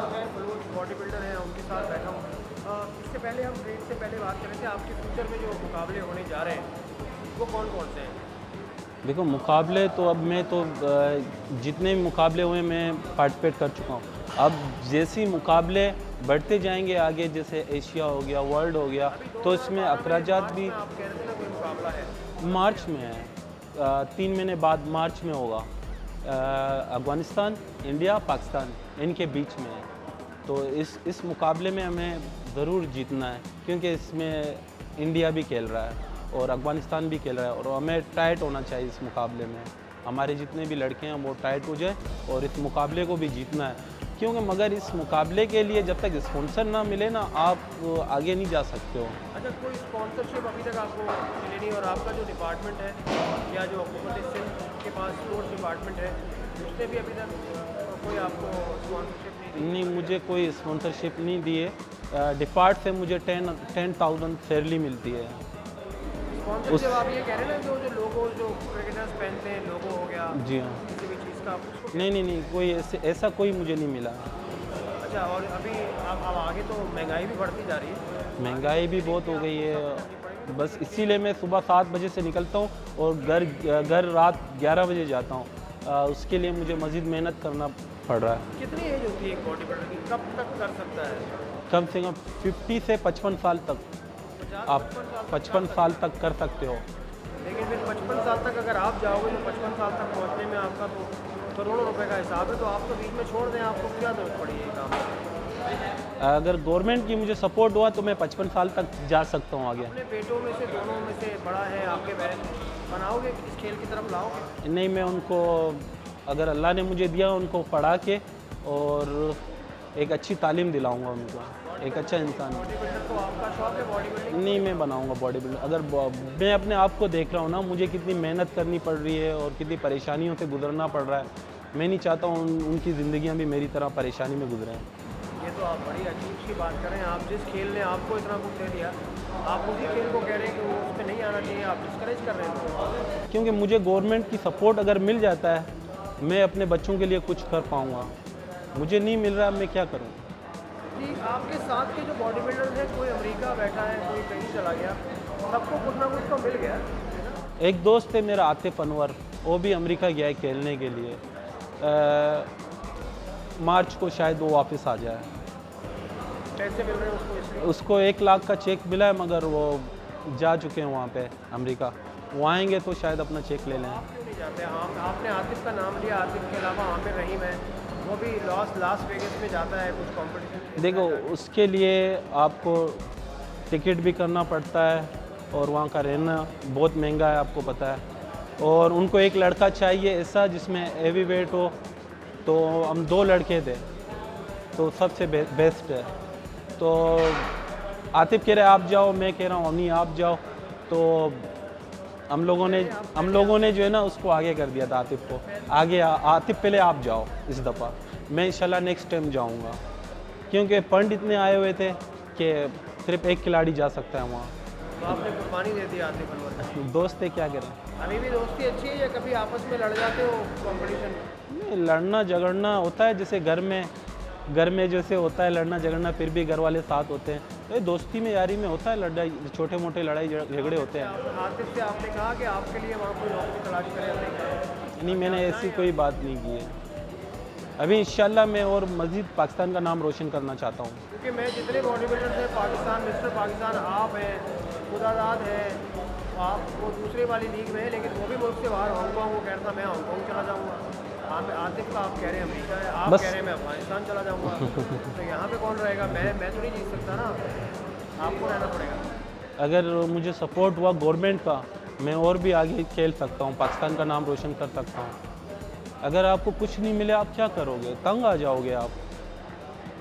और मैं Baloch body builder हैं उनके साथ बैठा हूँ। इससे पहले हम ब्रेक से पहले बात कर रहे थे आपके फ्यूचर में जो मुकाबले होने जा रहे हैं वो कौन कौन से हैं? देखो मुकाबले तो अब मैं तो जितने भी मुकाबले हुए मैं पार्टिसिपेट कर चुका हूँ। अब जैसे ही मुकाबले बढ़ते जाएंगे आगे, जैसे एशिया हो गया, वर्ल्ड हो गया, तो इसमें अखराजात भी आप कह रहे थे ना कोई मुकाबला है। मार्च में है। 3 महीने बाद मार्च में होगा। अफ़गानिस्तान, इंडिया, पाकिस्तान इनके बीच में है। तो इस मुकाबले में हमें ज़रूर जीतना है, क्योंकि इसमें इंडिया भी खेल रहा है और अफ़गानिस्तान भी खेल रहा है, और हमें टाइट होना चाहिए इस मुकाबले में। हमारे जितने भी लड़के हैं वो टाइट हो जाए और इस मुकाबले को भी जीतना है, क्योंकि मगर इस मुकाबले के लिए जब तक स्पॉन्सर ना मिले ना, आप आगे नहीं जा सकते हो। अच्छा, कोई स्पॉन्सरशिप अभी तक आपको मिली नहीं, और आपका जो डिपार्टमेंट है या जो हुकूमत सिंध के पास स्पोर्ट्स डिपार्टमेंट है उसने भी अभी तक कोई आपको स्पॉन्सरशिप नहीं दी? नहीं, मुझे कोई स्पॉन्सरशिप नहीं दिए। डिपार्ट से मुझे 10,000 सैलरी मिलती है। स्पॉन्सरशिप आप ये कह रहे हैं ना, जो लोगो जो क्रिकेटर्स पहनते हैं, लोगो हो गया जी हाँ। किसी भी चीज़ का, उसको नहीं, कोई ऐसा कोई मुझे नहीं मिला। अच्छा, और अभी अब आगे तो महंगाई भी बढ़ती जा रही है। महंगाई भी बहुत हो गई है, बस इसीलिए मैं सुबह 7 बजे से निकलता हूँ और घर रात 11 बजे जाता हूँ। उसके लिए मुझे मज़ीद मेहनत करना पड़ रहा है। कितनी एज होती है एक बॉडी बिल्डर की, कब तक कर सकता है? कम से कम 50 से 55 साल तक 50 आप 55 साल तक कर सकते हो। लेकिन फिर 55 साल तक अगर आप जाओगे तो 55 साल तक पहुंचने में आपका तो करोड़ों रुपए का हिसाब है, तो आप तो बीच में छोड़ दें, आपको क्या जरूरत पड़ी है ये काम? अगर गवर्नमेंट की मुझे सपोर्ट हुआ तो मैं 55 साल तक जा सकता हूँ आगे। अपने बेटों में से दोनों में से बड़ा है आपके बहन, बनाओगे इस खेल की तरफ लाओगे? नहीं, मैं उनको, अगर अल्लाह ने मुझे दिया, उनको पढ़ा के और एक अच्छी तालीम दिलाऊंगा उनको, एक अच्छा इंसान। बॉडी बिल्डर तो आपका शौक है, बॉडी बिल्डिंग? नहीं, मैं बनाऊंगा बॉडी बिल्डर। अगर मैं अपने आप को देख रहा हूँ ना, मुझे कितनी मेहनत करनी पड़ रही है और कितनी परेशानियों से गुजरना पड़ रहा है, मैं नहीं चाहता हूँ उनकी ज़िंदगियाँ भी मेरी तरह परेशानी में गुजरें। ये तो आप बड़ी अजीब सी बात करें। आप जिस खेल ने आपको इतना कुछ दे दिया, आप उसी खेल को कह रहे हैं कि वो उस पर नहीं आना चाहिए, आप डिस्करेज कर रहे हैं। क्योंकि मुझे गवर्नमेंट की सपोर्ट अगर मिल जाता है, मैं अपने बच्चों के लिए कुछ कर पाऊँगा। मुझे नहीं मिल रहा, मैं क्या करूँ? जी, आपके साथ के जो बॉडी बिल्डर हैं, कोई अमेरिका बैठा है, कोई कहीं चला गया, सबको कुछ ना कुछ तो मिल गया है ना? एक दोस्त है मेरा, आतिफ अनवर, वो भी अमेरिका गया है खेलने के लिए। मार्च को शायद वो वापस आ जाए। पैसे मिल रहे हैं उसको इसलिए? उसको 1 लाख का चेक मिला है, मगर वो जा चुके हैं वहाँ पे अमेरिका। वो आएंगे तो शायद अपना चेक ले लें। आप क्यों नहीं जाते? हम आपने आतिफ का नाम लिया, आतिफ के अलावा आमिर रहीम है, वो भी लास वेगस में जाता है कुछ कॉम्पिटिशन। देखो, उसके लिए आपको टिकट भी करना पड़ता है और वहाँ का रहना बहुत महंगा है, आपको पता है। और उनको एक लड़का चाहिए ऐसा जिसमें हेवी वेट हो, तो हम 2 लड़के थे, तो सबसे बेस्ट है। तो आतिफ कह रहे आप जाओ, मैं कह रहा हूँ नहीं आप जाओ। तो हम लोगों ने जो है ना उसको आगे कर दिया था, आतिफ को आगे। आतिफ पहले आप जाओ इस दफ़ा, मैं इंशाल्लाह नेक्स्ट टाइम जाऊँगा, क्योंकि पॉइंट इतने आए हुए थे कि सिर्फ एक खिलाड़ी जा सकता है वहाँ। तो आपने कुर्बानी दे दी आतिफ अनवर की। दोस्त है, क्या करें। अभी भी दोस्ती अच्छी है या कभी आपस में लड़ जाते हो कंपटीशन में? नहीं, लड़ना झगड़ना होता है, जैसे घर में जैसे होता है लड़ना झगड़ना, फिर भी घर वाले साथ होते हैं। तो दोस्ती में यारी में होता है लड़ाई, छोटे मोटे लड़ाई झगड़े होते हैं। आतिफ से आपने कहा कि आपके लिए वहाँ कोई नौकरी तलाश करें? नहीं, मैंने ऐसी कोई बात नहीं की है। अभी इंशाल्लाह मैं और मज़ीद पाकिस्तान का नाम रोशन करना चाहता हूँ। क्योंकि मैं जितने बॉडी बिल्डर्स हैं पाकिस्तान, मिस्टर पाकिस्तान आप हैं, खुदादाद है, आप वो दूसरे वाली लीग में है, लेकिन वो भी मुल्क से बाहर, हांगकॉन्ग, वो कह रहा था मैं हांगकॉन्ग चला जाऊँगा। आतिफ का आप कह रहे हैं अमेरिका है, आप कह रहे हैं मैं अफगानिस्तान चला जाऊँगा। तो यहाँ पे कौन रहेगा? मैं तो नहीं जीत सकता ना, आपको रहना पड़ेगा। अगर मुझे सपोर्ट हुआ गवर्नमेंट का, मैं और भी आगे खेल सकता हूँ, पाकिस्तान का नाम रोशन कर सकता हूँ। अगर आपको कुछ नहीं मिले, आप क्या करोगे? तंग आ जाओगे आप।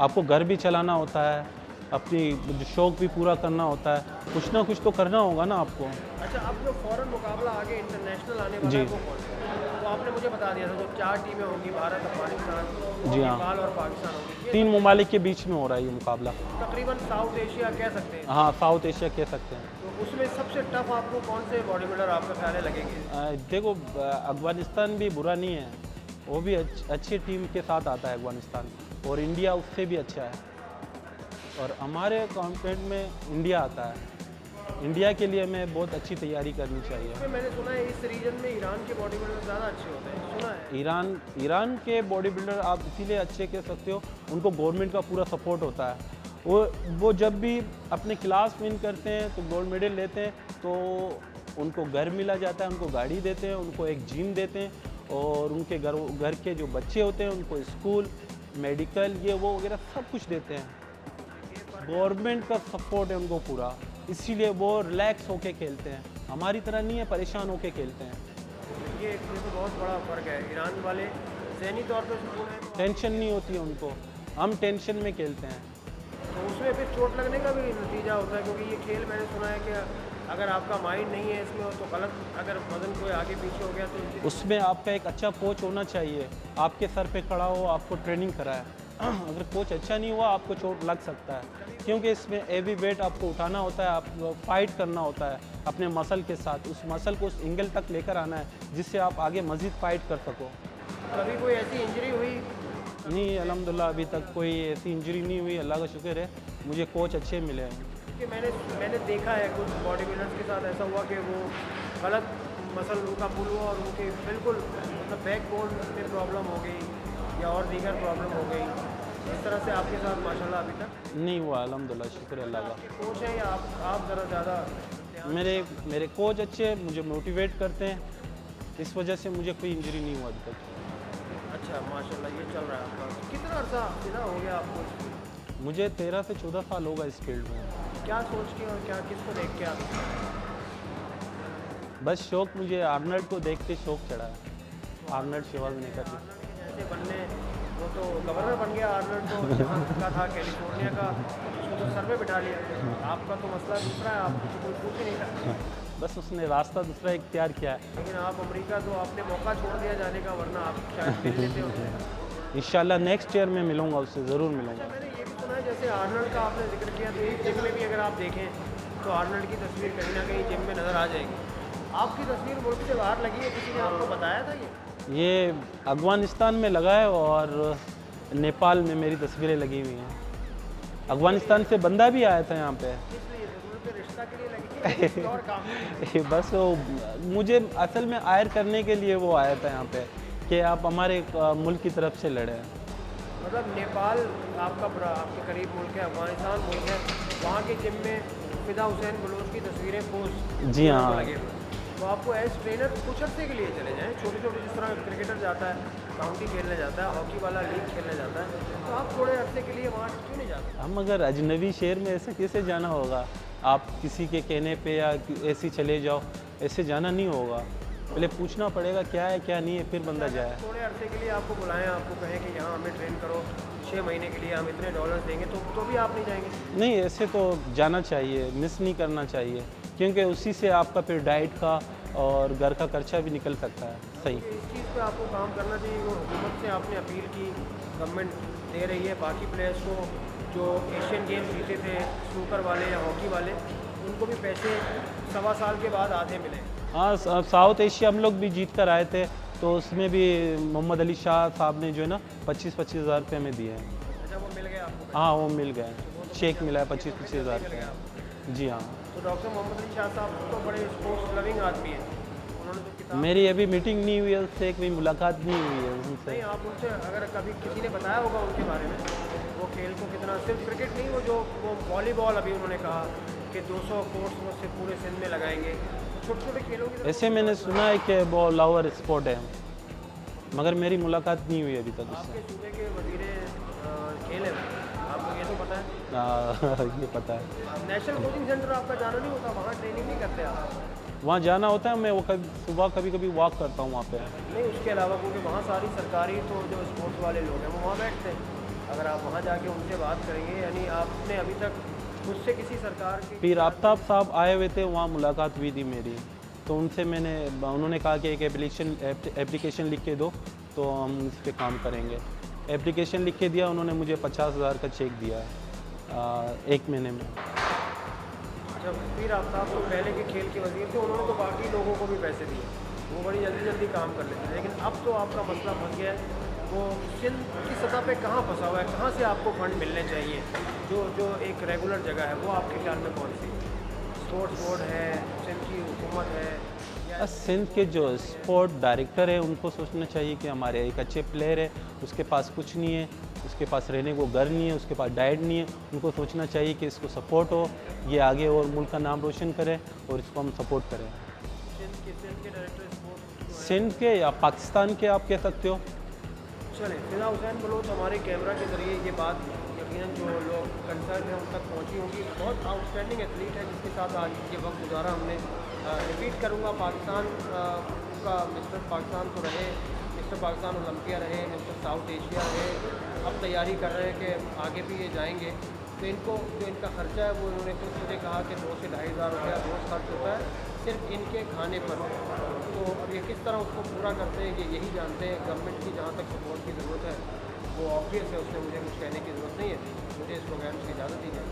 आपको घर भी चलाना होता है, अपनी शौक़ भी पूरा करना होता है, कुछ ना कुछ तो करना होगा ना आपको। अच्छा, अब जो फॉरेन मुकाबला आगे इंटरनेशनल आने वाला है वो कौन सा है? वो आपने मुझे बता दिया था, जो 4 टीमें होंगी, भारत, अफगानिस्तान, जी हाँ, नेपाल और पाकिस्तान होगी। 3 ममालिक के बीच में हो रहा है ये मुकाबला। तकरीबन साउथ एशिया कह सकते हैं। हाँ, साउथ एशिया कह सकते हैं। तो उसमें सबसे टफ आपको कौन से बॉडी बिल्डर आपका ख्याल है लगेंगे? देखो, अफगानिस्तान भी बुरा नहीं है, वो भी अच्छी टीम के साथ आता है अफगानिस्तान। और इंडिया उससे भी अच्छा है और हमारे कॉन्टिनेंट में इंडिया आता है। इंडिया के लिए हमें बहुत अच्छी तैयारी करनी चाहिए। इसमें मैंने सुना है इस रीजन में ईरान के बॉडी बिल्डर ज़्यादा अच्छे होते हैं, सुना है। ईरान के बॉडी बिल्डर आप इसीलिए अच्छे कह सकते हो, उनको गवर्नमेंट का पूरा सपोर्ट होता है। वो जब भी अपने क्लास विन करते हैं तो गोल्ड मेडल लेते हैं तो उनको घर मिला जाता है, उनको गाड़ी देते हैं, उनको एक जिम देते हैं और उनके घर के जो बच्चे होते हैं उनको स्कूल, मेडिकल, ये वो वगैरह सब कुछ देते हैं। गवर्नमेंट का सपोर्ट है उनको पूरा, इसीलिए वो रिलैक्स होके खेलते हैं। हमारी तरह नहीं है परेशान होके खेलते हैं। ये तो बहुत बड़ा फ़र्क है। ईरान वाले ज़हनी तौर पर सुकून है, टेंशन नहीं होती है उनको, हम टेंशन में खेलते हैं। तो उसमें फिर चोट लगने का भी नतीजा होता है, क्योंकि ये खेल मैंने सुना है कि अगर आपका माइंड नहीं है इसमें तो गलत, अगर वजन कोई आगे पीछे हो गया तो उसमें आपका एक अच्छा कोच होना चाहिए, आपके सर पे खड़ा हो, आपको ट्रेनिंग कराए। अगर कोच अच्छा नहीं हुआ आपको चोट लग सकता है, क्योंकि इसमें हेवी वेट आपको उठाना होता है, आप फाइट करना होता है अपने मसल के साथ, उस मसल को उस एंगल तक लेकर आना है जिससे आप आगे मज़ीद फाइट कर सको। कभी कोई ऐसी इंजरी हुई? नहीं, अल्हम्दुलिल्लाह अभी तक कोई ऐसी इंजरी नहीं हुई, अल्लाह का शुक्र है। मुझे कोच अच्छे मिले हैं। कि मैंने देखा है कुछ बॉडी बिल्डर्स के साथ ऐसा हुआ कि वो गलत मसल उनका पुल हुआ और उनके बिल्कुल मतलब बैक बोन में प्रॉब्लम हो गई या और दीगर प्रॉब्लम हो गई। इस तरह से आपके साथ माशाल्लाह अभी तक नहीं हुआ, अल्हम्दुलिल्लाह, शुक्र है अल्लाह का। कोच हैं या आप ज़रा ज़्यादा? मेरे कोच अच्छे मुझे मोटिवेट करते हैं, इस वजह से मुझे कोई इंजरी नहीं हुआ अभी तक। अच्छा, माशाल्लाह, ये चल रहा है आपका। कितना अर्सा बिना हो गया आपको? मुझे 13 से 14 साल होगा इस फील्ड में। क्या सोच के और क्या किसको देख के आप? बस शौक़, मुझे आर्नल्ड को देख के शौक़ चढ़ा है, आर्नल्ड शिवाज़नेकर का। जैसे बनने, वो तो गवर्नर बन गया आर्नल्ड, तो जहाँ का था कैलिफोर्निया का, उसको तो सर पे बिठा लिया। आपका तो मसला दूसरा है, आपको तो कोई पूछ ही नहीं रहा। बस उसने रास्ता दूसरा इख्तियार किया है। लेकिन आप अमेरिका तो आपने मौका छोड़ दिया जाने का, वरना आप शायद मिल लेते होते। इंशाल्लाह नेक्स्ट ईयर में मिलूंगा उससे, ज़रूर मिलूंगा। मैंने ये भी सुना है जैसे आर्नल्ड का आपने जिक्र किया, तो एक जिम में भी अगर आप देखें तो आर्नल्ड की तस्वीर कहीं ना कहीं जिम में नज़र आ जाएगी। आपकी तस्वीर मुल्क से बाहर लगी है, किसी ने आपको बताया था ये अफ़गानिस्तान में लगा है और नेपाल में मेरी तस्वीरें लगी हुई हैं। अफ़गानिस्तान से बंदा भी आया था यहाँ पे। इसलिए ज़रूरत है, रिश्ता के लिए लगी है किसी और काम में? बस वो मुझे असल में आयर करने के लिए वो आया था यहाँ पे कि आप हमारे मुल्क की तरफ से लड़े। मतलब नेपाल आपके करीब मुल्क है, अफगानिस्तान मुल्क है, वहाँ के जिम में फिदा हुसैन बलोच की तस्वीरें पोस्ट जी हाँ। लगे हुए। तो आपको एज ट्रेनर कुछ अर्से के लिए चले जाएँ, छोटे छोटे जिस तरह क्रिकेटर जाता है, काउंटी खेलने जाता है, हॉकी वाला लीग खेलने जाता है, तो आप थोड़े अर्से के लिए वहाँ क्यों नहीं जाते? हम अगर अजनबी शहर में ऐसे कैसे जाना होगा? आप किसी के कहने पे या ऐसे ही चले जाओ, ऐसे जाना नहीं होगा। पहले पूछना पड़ेगा क्या है क्या नहीं है, फिर बंदा जाए। थोड़े अरसे के लिए आपको बुलाएं, आपको कहें कि यहाँ हमें ट्रेन करो 6 महीने के लिए, हम इतने डॉलर्स देंगे, तो भी आप नहीं जाएंगे? नहीं, ऐसे तो जाना चाहिए, मिस नहीं करना चाहिए, क्योंकि उसी से आपका फिर डाइट का और घर का खर्चा भी निकल सकता है। सही, इस चीज़ पे आपको काम करना चाहिए। वो हुकूमत से आपने अपील की, गवर्नमेंट दे रही है बाकी प्लेयर्स को जो एशियन गेम्स जीते थे, स्नूकर वाले या हॉकी वाले, उनको भी पैसे 1.25 साल के बाद आधे मिले। हाँ, साउथ एशिया हम लोग भी जीत कर आए थे, तो उसमें भी मोहम्मद अली शाह साहब ने जो है ना 25-25 हज़ार रुपये में दिए हैं। अच्छा, वो मिल गया आपको? हाँ, वो मिल गए, चेक मिला है 25-25 हज़ार रुपये। जी हाँ। तो डॉक्टर मोहम्मद अली शाह साहब तो बड़े स्पोर्ट्स लविंग आदमी हैं, उन्होंने तो किताब। मेरी अभी मीटिंग नहीं हुई है उससे, कोई मुलाकात नहीं हुई है उनसे। नहीं, आप उनसे अगर कभी किसी ने बताया होगा उनके बारे में, वो खेल को कितना, सिर्फ क्रिकेट नहीं, वो वॉलीबॉल अभी उन्होंने कहा कि 200 कोर्स वो से पूरे सिंध में लगाएंगे, छोटे छोटे खेलों की। ऐसे मैंने सुना है कि वो लवर स्पोर्ट है, मगर मेरी मुलाकात नहीं हुई अभी तक उससे। आपके सूबे के वजीर खेल है, आपको ये तो पता है? ये पता है। नेशनल कोचिंग सेंटर आपका जाना नहीं होता, वहाँ ट्रेनिंग नहीं करते आप? वहाँ जाना होता है, मैं वो सुबह कभी कभी वॉक करता हूँ वहाँ पे। नहीं, उसके अलावा क्योंकि वहाँ सारी सरकारी तो जो स्पोर्ट्स वाले लोग हैं वो वहाँ बैठते हैं, अगर आप वहाँ जाके उनसे बात करेंगे, यानी आपने अभी तक मुझसे किसी सरकार के? फिर आफ्ताब साहब आए हुए थे, वहाँ मुलाकात हुई थी मेरी, तो उनसे उन्होंने कहा कि एक एप्लीकेशन लिख के दो तो हम इस पर काम करेंगे। एप्लीकेशन लिख के दिया, उन्होंने मुझे 50,000 का चेक दिया 1 महीने में। जब फिर आफ्ताब तो पहले के खेल के वजीर थे, उन्होंने तो बाकी लोगों को भी पैसे दिए, वो बड़ी जल्दी जल्दी काम कर लेते हैं, लेकिन अब तो आपका मसला फंस गया है वो सिंध की सतह पे कहाँ फंसा हुआ है, कहाँ से आपको फंड मिलने चाहिए, जो एक रेगुलर जगह है वो आपके ख्याल में कौन सी? स्पोर्ट्स बोर्ड है, सिंध की हुकूमत है, या सिंध के जो स्पोर्ट डायरेक्टर है उनको सोचना चाहिए कि हमारे एक अच्छे प्लेयर है, उसके पास कुछ नहीं है, उसके पास रहने को घर नहीं है, उसके पास डाइट नहीं है, उनको सोचना चाहिए कि इसको सपोर्ट हो, ये आगे और मुल्क का नाम रोशन करे और इसको हम सपोर्ट करें। सिंध के डायरेक्टर स्पोर्ट्स सिंध के या पाकिस्तान के आप कह सकते हो। चले फिजा हुसैन बलोच हमारे कैमरा के ज़रिए ये बात यकीनन जो लोग कंसर्न हैं उन तक पहुंची होंगी। बहुत आउटस्टैंडिंग एथलीट है जिसके साथ आज ये वक्त गुजारा हमने। रिपीट करूंगा, पाकिस्तान का मिस्टर पाकिस्तान तो रहे, मिस्टर पाकिस्तान ओलंपिया रहे, मिस्टर साउथ एशिया रहे, अब तैयारी कर रहे हैं कि आगे भी ये जाएंगे। तो इनको जो इनका ख़र्चा है वो उन्होंने खुद मुझे कहा कि 2 से 2,500 रुपया रोज़ खर्च होता है सिर्फ इनके खाने पर। तो अब ये किस तरह उसको पूरा करते हैं ये यही जानते हैं। गवर्नमेंट की जहाँ तक सपोर्ट की ज़रूरत है वो ऑब्वियस है, उसमें मुझे कुछ कहने की ज़रूरत नहीं है। मुझे इस प्रोग्राम की इजाज़त दी जाए।